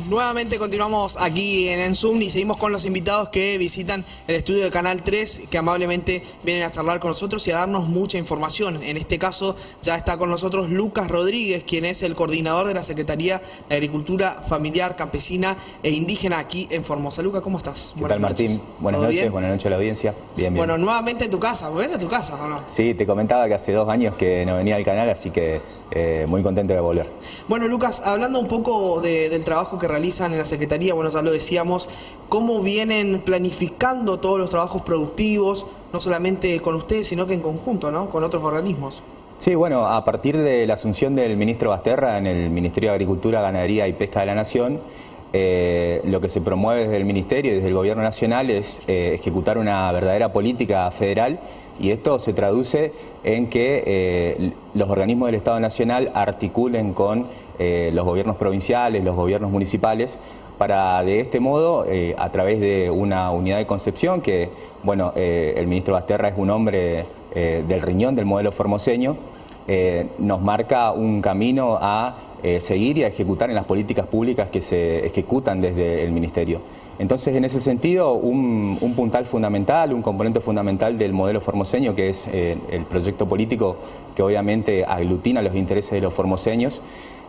Nuevamente continuamos aquí en Zoom y seguimos con los invitados que visitan el estudio de Canal 3, que amablemente vienen a charlar con nosotros y a darnos mucha información. En este caso ya está con nosotros Lucas Rodríguez, quien es el coordinador de la Secretaría de Agricultura Familiar, Campesina e Indígena aquí en Formosa. Lucas, ¿cómo estás? ¿Qué tal, Martín? Buenas noches, buenas noches a la audiencia. Bien, bien. Bueno, nuevamente en tu casa, ¿volvés a tu casa o no? Sí, te comentaba que hace 2 años que no venía al canal, así que muy contento de volver. Bueno, Lucas, hablando un poco del trabajo que realizan en la Secretaría, bueno, ya lo decíamos, ¿cómo vienen planificando todos los trabajos productivos, no solamente con ustedes, sino que en conjunto, ¿no?, con otros organismos? Sí, bueno, a partir de la asunción del ministro Basterra en el Ministerio de Agricultura, Ganadería y Pesca de la Nación, lo que se promueve desde el Ministerio y desde el Gobierno Nacional es ejecutar una verdadera política federal, y esto se traduce en que los organismos del Estado Nacional articulen con los gobiernos provinciales, los gobiernos municipales, para de este modo, a través de una unidad de concepción que, bueno, el ministro Basterra es un hombre del riñón del modelo formoseño, nos marca un camino a seguir y a ejecutar en las políticas públicas que se ejecutan desde el Ministerio. Entonces, en ese sentido, un puntal fundamental, un componente fundamental del modelo formoseño, que es el proyecto político que obviamente aglutina los intereses de los formoseños,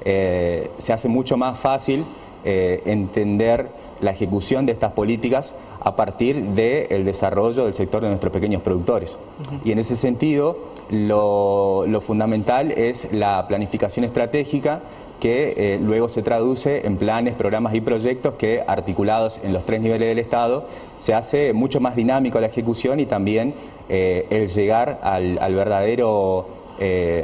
se hace mucho más fácil entender la ejecución de estas políticas a partir del desarrollo del sector de nuestros pequeños productores. Y en ese sentido, lo fundamental es la planificación estratégica, que luego se traduce en planes, programas y proyectos que, articulados en los 3 niveles del Estado, se hace mucho más dinámico la ejecución y también el llegar al verdadero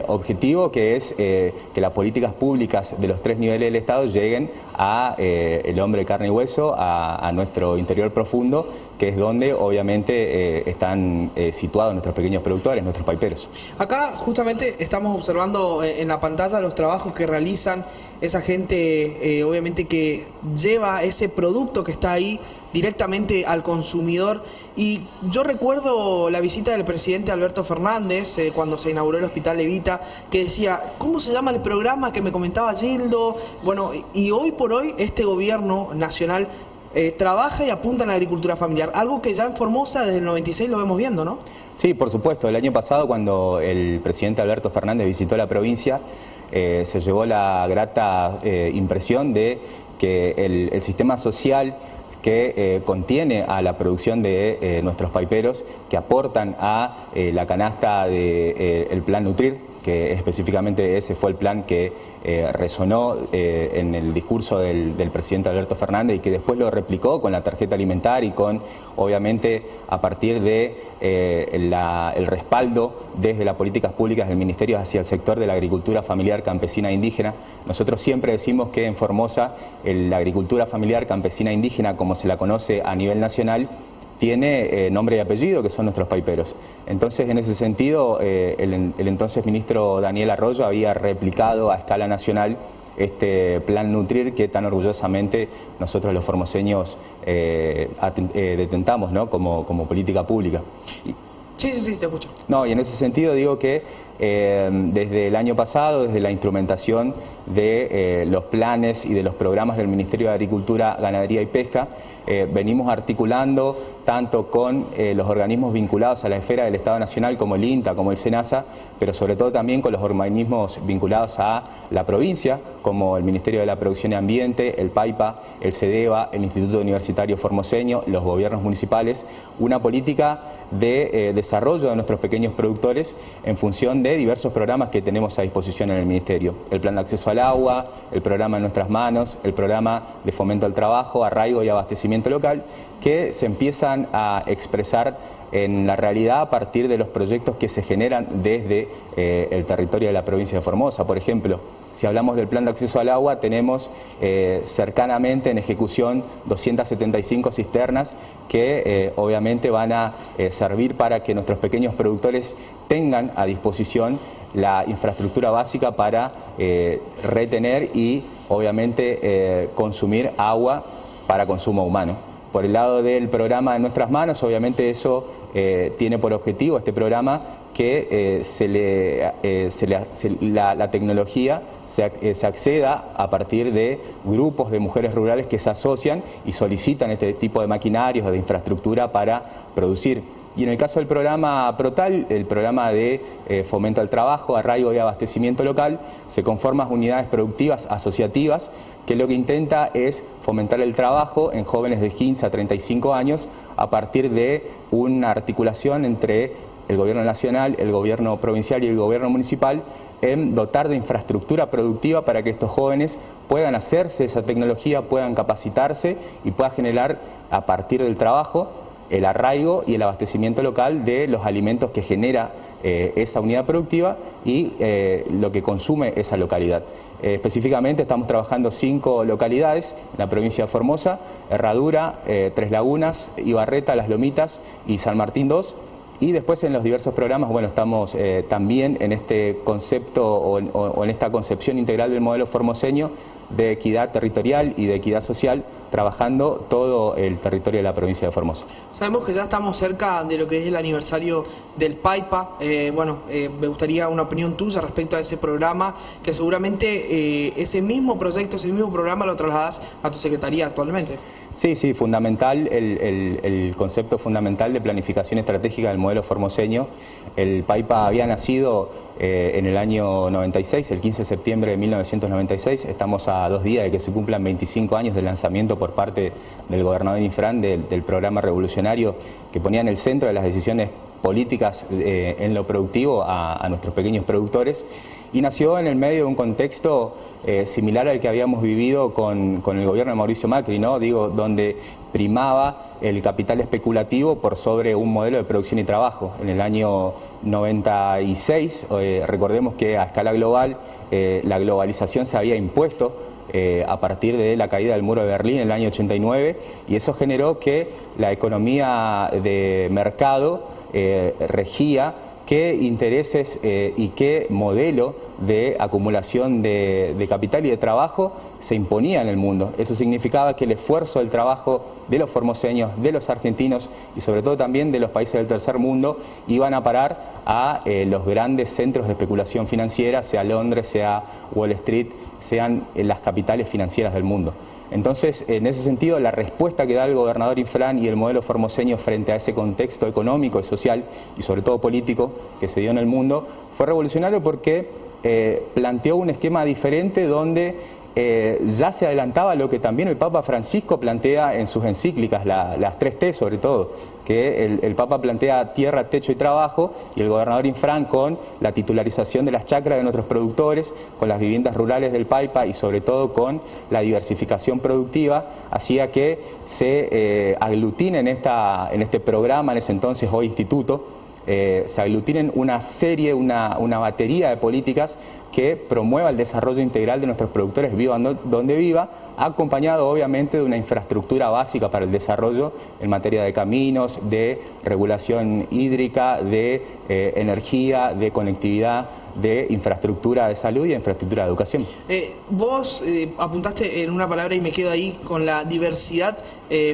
objetivo, que es que las políticas públicas de los 3 niveles del Estado lleguen a el hombre de carne y hueso, a nuestro interior profundo, que es donde obviamente están situados nuestros pequeños productores, nuestros paiperos. Acá justamente estamos observando en la pantalla los trabajos que realizan esa gente, obviamente, que lleva ese producto que está ahí directamente al consumidor. Y yo recuerdo la visita del presidente Alberto Fernández cuando se inauguró el Hospital Evita, que decía, ¿cómo se llama el programa que me comentaba Gildo? Bueno, y hoy por hoy este gobierno nacional trabaja y apunta en la agricultura familiar, algo que ya en Formosa desde el 96 lo vemos viendo, ¿no? Sí, por supuesto. El año pasado, cuando el presidente Alberto Fernández visitó la provincia, se llevó la grata impresión de que el sistema social que contiene a la producción de nuestros paiperos, que aportan a la canasta del Plan Nutrir, que específicamente ese fue el plan que resonó en el discurso del presidente Alberto Fernández, y que después lo replicó con la tarjeta alimentaria y con, obviamente, a partir de el respaldo desde las políticas públicas del Ministerio hacia el sector de la agricultura familiar, campesina e indígena. Nosotros siempre decimos que en Formosa la agricultura familiar, campesina e indígena, como se la conoce a nivel nacional, tiene nombre y apellido, que son nuestros paiperos. Entonces, en ese sentido, el entonces ministro Daniel Arroyo había replicado a escala nacional este Plan Nutrir, que tan orgullosamente nosotros los formoseños detentamos, ¿no?, como política pública. Sí, te escucho. No, y en ese sentido digo que desde el año pasado, desde la instrumentación de los planes y de los programas del Ministerio de Agricultura, Ganadería y Pesca, venimos articulando tanto con los organismos vinculados a la esfera del Estado Nacional, como el INTA, como el SENASA, pero sobre todo también con los organismos vinculados a la provincia, como el Ministerio de la Producción y Ambiente, el PAIPA, el CEDEVA, el Instituto Universitario Formoseño, los gobiernos municipales, una política de desarrollo de nuestros pequeños productores en función de diversos programas que tenemos a disposición en el Ministerio. El Plan de Acceso al Agua, el programa En Nuestras Manos, el programa de fomento al trabajo, arraigo y abastecimiento local, que se empiezan a expresar en la realidad a partir de los proyectos que se generan desde el territorio de la provincia de Formosa. Por ejemplo, si hablamos del Plan de Acceso al Agua, tenemos cercanamente en ejecución 275 cisternas que obviamente van a servir para que nuestros pequeños productores tengan a disposición la infraestructura básica para retener y obviamente consumir agua para consumo humano. Por el lado del programa En Nuestras Manos, obviamente eso tiene por objetivo, este programa, que la tecnología se acceda a partir de grupos de mujeres rurales que se asocian y solicitan este tipo de maquinarios o de infraestructura para producir. Y en el caso del programa PROTAL, el programa de fomento al trabajo, arraigo y abastecimiento local, se conforman unidades productivas asociativas que lo que intenta es fomentar el trabajo en jóvenes de 15 a 35 años a partir de una articulación entre el gobierno nacional, el gobierno provincial y el gobierno municipal en dotar de infraestructura productiva para que estos jóvenes puedan hacerse esa tecnología, puedan capacitarse y puedan generar a partir del trabajo el arraigo y el abastecimiento local de los alimentos que genera esa unidad productiva y lo que consume esa localidad. Específicamente estamos trabajando 5 localidades en la provincia de Formosa: Herradura, Tres Lagunas, Ibarreta, Las Lomitas y San Martín 2. Y después en los diversos programas, bueno, estamos también en este concepto o en esta concepción integral del modelo formoseño de equidad territorial y de equidad social, trabajando todo el territorio de la provincia de Formosa. Sabemos que ya estamos cerca de lo que es el aniversario del PAIPA. Me gustaría una opinión tuya respecto a ese programa, que seguramente ese mismo proyecto, ese mismo programa lo trasladas a tu secretaría actualmente. Sí, fundamental, el concepto fundamental de planificación estratégica del modelo formoseño. El PAIPA había nacido en el año 96, el 15 de septiembre de 1996. Estamos a 2 días de que se cumplan 25 años del lanzamiento por parte del gobernador Infran del programa revolucionario que ponía en el centro de las decisiones políticas en lo productivo a nuestros pequeños productores. Y nació en el medio de un contexto similar al que habíamos vivido con el gobierno de Mauricio Macri, ¿no? Donde primaba el capital especulativo por sobre un modelo de producción y trabajo. En el año 96, recordemos que a escala global la globalización se había impuesto a partir de la caída del muro de Berlín en el año 89, y eso generó que la economía de mercado regía qué intereses y qué modelo de acumulación de capital y de trabajo se imponía en el mundo. Eso significaba que el esfuerzo del trabajo de los formoseños, de los argentinos y sobre todo también de los países del tercer mundo iban a parar a los grandes centros de especulación financiera, sea Londres, sea Wall Street, sean las capitales financieras del mundo. Entonces, en ese sentido, la respuesta que da el gobernador Infran y el modelo formoseño frente a ese contexto económico y social y sobre todo político que se dio en el mundo fue revolucionario porque planteó un esquema diferente donde ya se adelantaba lo que también el Papa Francisco plantea en sus encíclicas, las 3T sobre todo, que el Papa plantea tierra, techo y trabajo, y el gobernador Infran con la titularización de las chacras de nuestros productores, con las viviendas rurales del PAIPA y sobre todo con la diversificación productiva, hacía que se aglutine en este programa, en ese entonces hoy instituto, se aglutinen una serie, una batería de políticas que promueva el desarrollo integral de nuestros productores, vivan donde viva, acompañado obviamente de una infraestructura básica para el desarrollo en materia de caminos, de regulación hídrica, de energía, de conectividad, de infraestructura de salud y de infraestructura de educación. Vos apuntaste en una palabra y me quedo ahí con la diversidad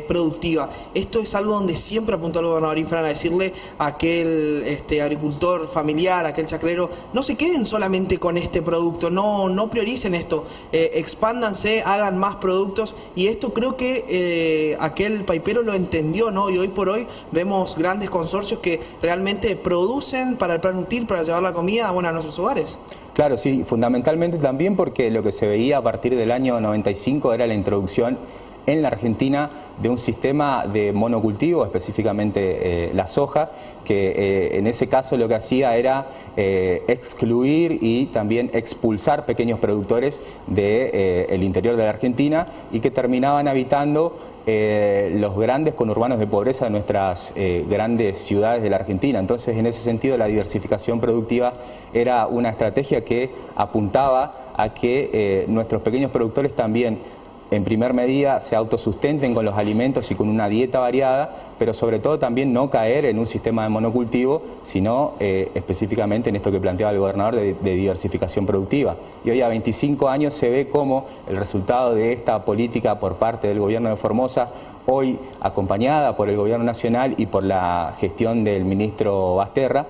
productiva. Esto es algo donde siempre apuntó el gobernador Infran a decirle a aquel agricultor familiar, a aquel chacrero, no se queden solamente con este producto, no prioricen esto, expándanse, hagan más productos, y esto creo que aquel paipero lo entendió, ¿no? Y hoy por hoy vemos grandes consorcios que realmente producen para el plan UTIL, para llevar la comida a nuestros hogares. Claro, sí, fundamentalmente también porque lo que se veía a partir del año 95 era la introducción en la Argentina de un sistema de monocultivo, específicamente la soja, que en ese caso lo que hacía era excluir y también expulsar pequeños productores del interior de la Argentina y que terminaban habitando los grandes conurbanos de pobreza de nuestras grandes ciudades de la Argentina. Entonces, en ese sentido, la diversificación productiva era una estrategia que apuntaba a que nuestros pequeños productores también en primer medida se autosustenten con los alimentos y con una dieta variada, pero sobre todo también no caer en un sistema de monocultivo, sino específicamente en esto que planteaba el gobernador de diversificación productiva. Y hoy a 25 años se ve cómo el resultado de esta política por parte del gobierno de Formosa, hoy acompañada por el gobierno nacional y por la gestión del ministro Basterra,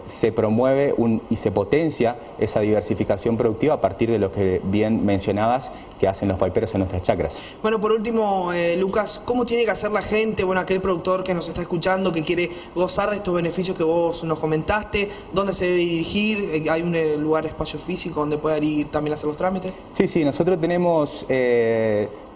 se promueve y se potencia esa diversificación productiva a partir de lo que bien mencionabas que hacen los paiperos en nuestras chacras. Bueno, por último, Lucas, ¿cómo tiene que hacer la gente, bueno, aquel productor que nos está escuchando, que quiere gozar de estos beneficios que vos nos comentaste? ¿Dónde se debe dirigir? ¿Hay un lugar, espacio físico donde pueda ir también a hacer los trámites? Sí, nosotros tenemos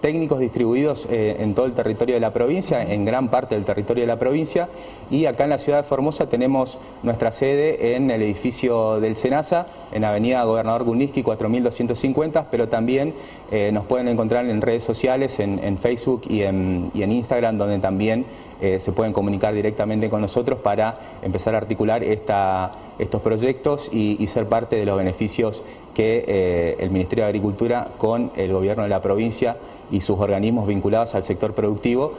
técnicos distribuidos en todo el territorio de la provincia, en gran parte del territorio de la provincia, y acá en la ciudad de Formosa tenemos nuestra sede en el edificio del SENASA, en Avenida Gobernador Guniski 4250, pero también nos pueden encontrar en redes sociales, en Facebook y en Instagram, donde también se pueden comunicar directamente con nosotros para empezar a articular estos proyectos y ser parte de los beneficios que el Ministerio de Agricultura con el gobierno de la provincia y sus organismos vinculados al sector productivo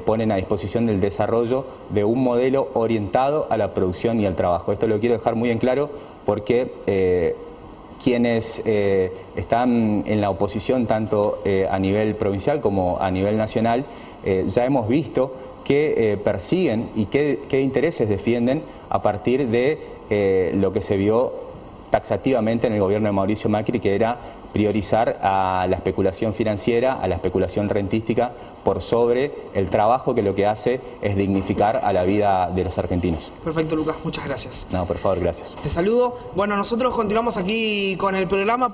ponen a disposición del desarrollo de un modelo orientado a la producción y al trabajo. Esto lo quiero dejar muy en claro porque quienes están en la oposición tanto a nivel provincial como a nivel nacional ya hemos visto que persiguen y qué intereses defienden a partir de lo que se vio taxativamente en el gobierno de Mauricio Macri, que era priorizar a la especulación financiera, a la especulación rentística, por sobre el trabajo que lo que hace es dignificar a la vida de los argentinos. Perfecto, Lucas, muchas gracias. No, por favor, gracias. Te saludo. Bueno, nosotros continuamos aquí con el programa.